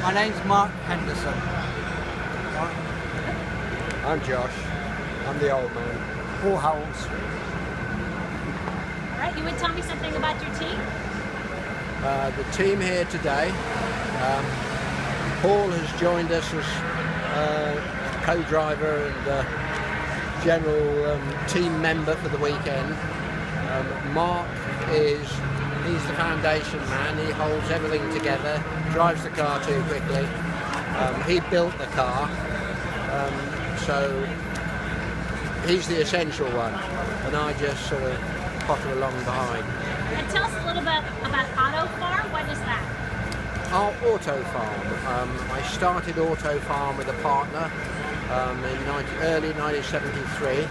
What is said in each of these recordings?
My name's Mark Henderson. I'm Josh. I'm the old man. Paul Howells. All right, you would tell me something about your team? The team here today, Paul has joined us as co-driver and general team member for the weekend. Mark he's the foundation man. He holds everything together, drives the car too quickly. He built the car, so he's the essential one, and I just sort of potter along behind. And tell us a little bit about Autofarm. What is that? Our Autofarm. I started Autofarm with a partner in early 1973,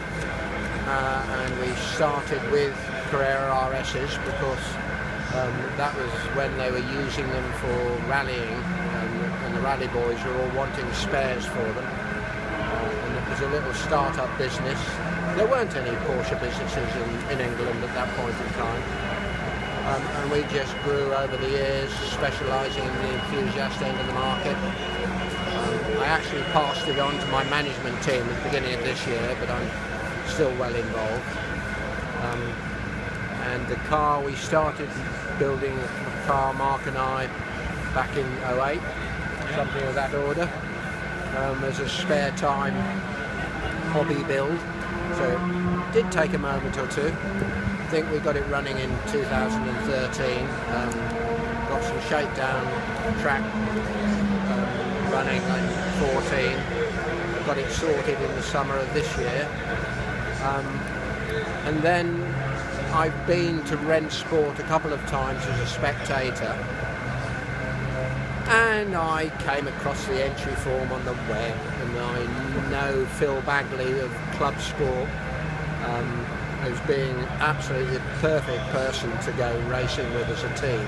and we started with Carrera RSs because that was when they were using them for rallying, and the rally boys were all wanting spares for them. And it was a little start-up business. There weren't any Porsche businesses in England at that point in time. And we just grew over the years, specialising in the enthusiast end of the market. I actually passed it on to my management team at the beginning of this year, but I'm still well involved. And the car, we started building a car, Mark and I, back in 2008, something of that order, as a spare time hobby build. So it did take a moment or two. I think we got it running in 2013, got some shakedown track running in 14, got it sorted in the summer of this year. And then I've been to Rennsport a couple of times as a spectator, and I came across the entry form on the web, and I know Phil Bagley of Club Sport as being absolutely the perfect person to go racing with as a team.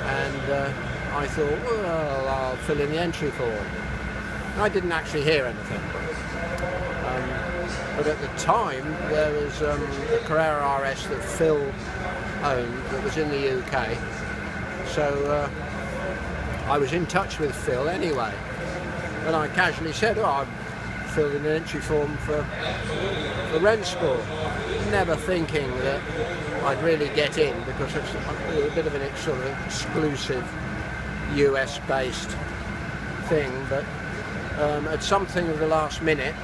And I thought, well, I'll fill in the entry form. I didn't actually hear anything. But at the time, there was a Carrera RS that Phil owned that was in the UK. So I was in touch with Phil anyway. And I casually said, oh, I've filled in an entry form for Rennsport. Never thinking that I'd really get in, because it's a bit of an sort of exclusive US-based thing. But at something of the last minute,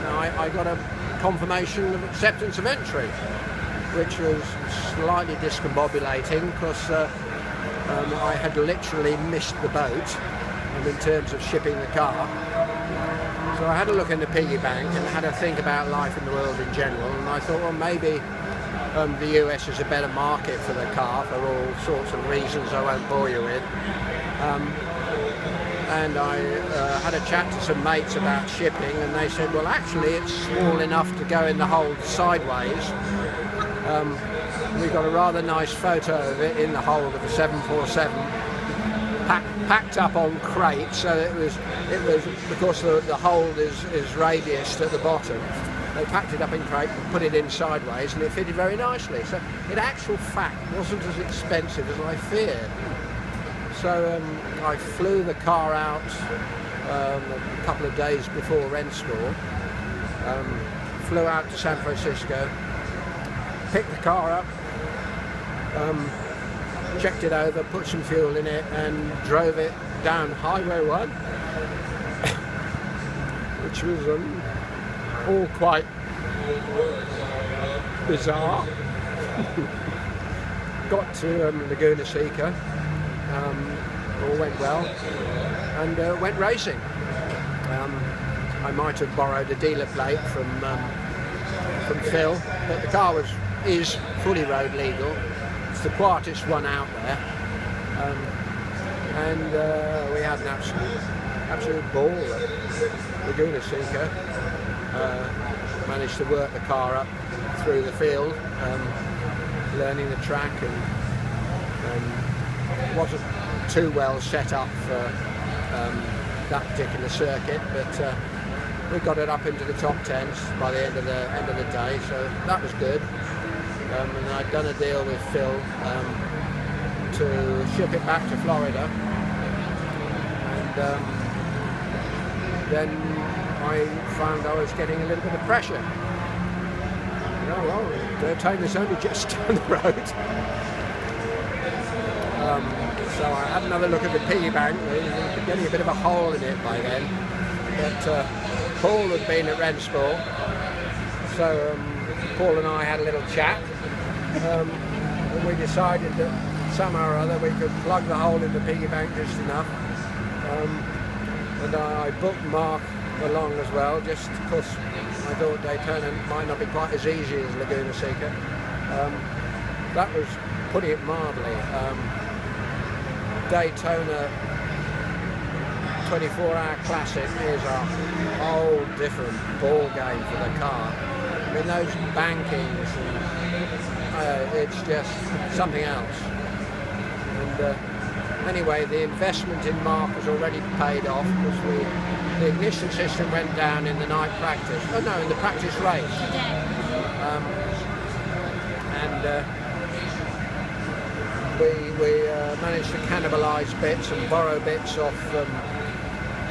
I got a confirmation of acceptance of entry, which was slightly discombobulating because I had literally missed the boat in terms of shipping the car. So I had a look in the piggy bank and had a think about life in the world in general, and I thought, well, maybe the US is a better market for the car for all sorts of reasons I won't bore you with. And I had a chat to some mates about shipping, and they said, well, actually it's small enough to go in the hold sideways. We got a rather nice photo of it in the hold of a 747, packed up on crates, so it was because the hold is radiused at the bottom. They packed it up in crate and put it in sideways, and it fitted very nicely. So in actual fact wasn't as expensive as I feared. So I flew the car out a couple of days before Rennsport, flew out to San Francisco, picked the car up, checked it over, put some fuel in it, and drove it down Highway 1, which was all quite bizarre. Got to Laguna Seca. All went well, and went racing. I might have borrowed a dealer plate from Phil, but the car is fully road legal. It's the quietest one out there, and we had an absolute ball at Laguna Seca. Managed to work the car up through the field, learning the track, and wasn't too well set up for that particular circuit, but we got it up into the top 10s by the end of the day, so that was good. And I'd done a deal with Phil to ship it back to Florida. And then I found I was getting a little bit of pressure. Oh, well, the Daytona's only just down the road. So I had another look at the piggy bank. It was getting a bit of a hole in it by then. But Paul had been at Rensport, so Paul and I had a little chat. And we decided that somehow or other we could plug the hole in the piggy bank just enough. And I booked Mark along as well, just because I thought Daytona might not be quite as easy as Laguna Seca. That was putting it mildly. Daytona 24-hour classic is a whole different ball game for the car. I mean, those bankings, it's just something else. And anyway, the investment in Mark has already paid off because the ignition system went down in the night practice. Oh no, in the practice race. We managed to cannibalise bits and borrow bits off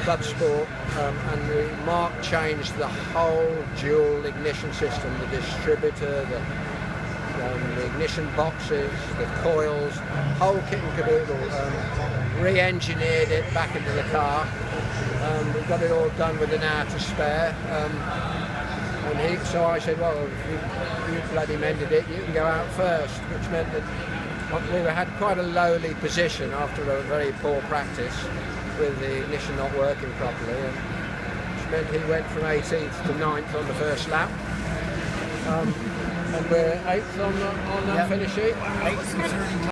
Bloodsport, and Mark changed the whole dual ignition system, the distributor, the ignition boxes, the coils, whole kit and caboodle. Re-engineered it back into the car. We got it all done with an hour to spare. So I said, well, if you bloody mended it, you can go out first, which meant that we had quite a lowly position after a very poor practice with the ignition not working properly, which meant he went from 18th to 9th on the first lap. And we're 8th on that finish sheet. 8th and 30.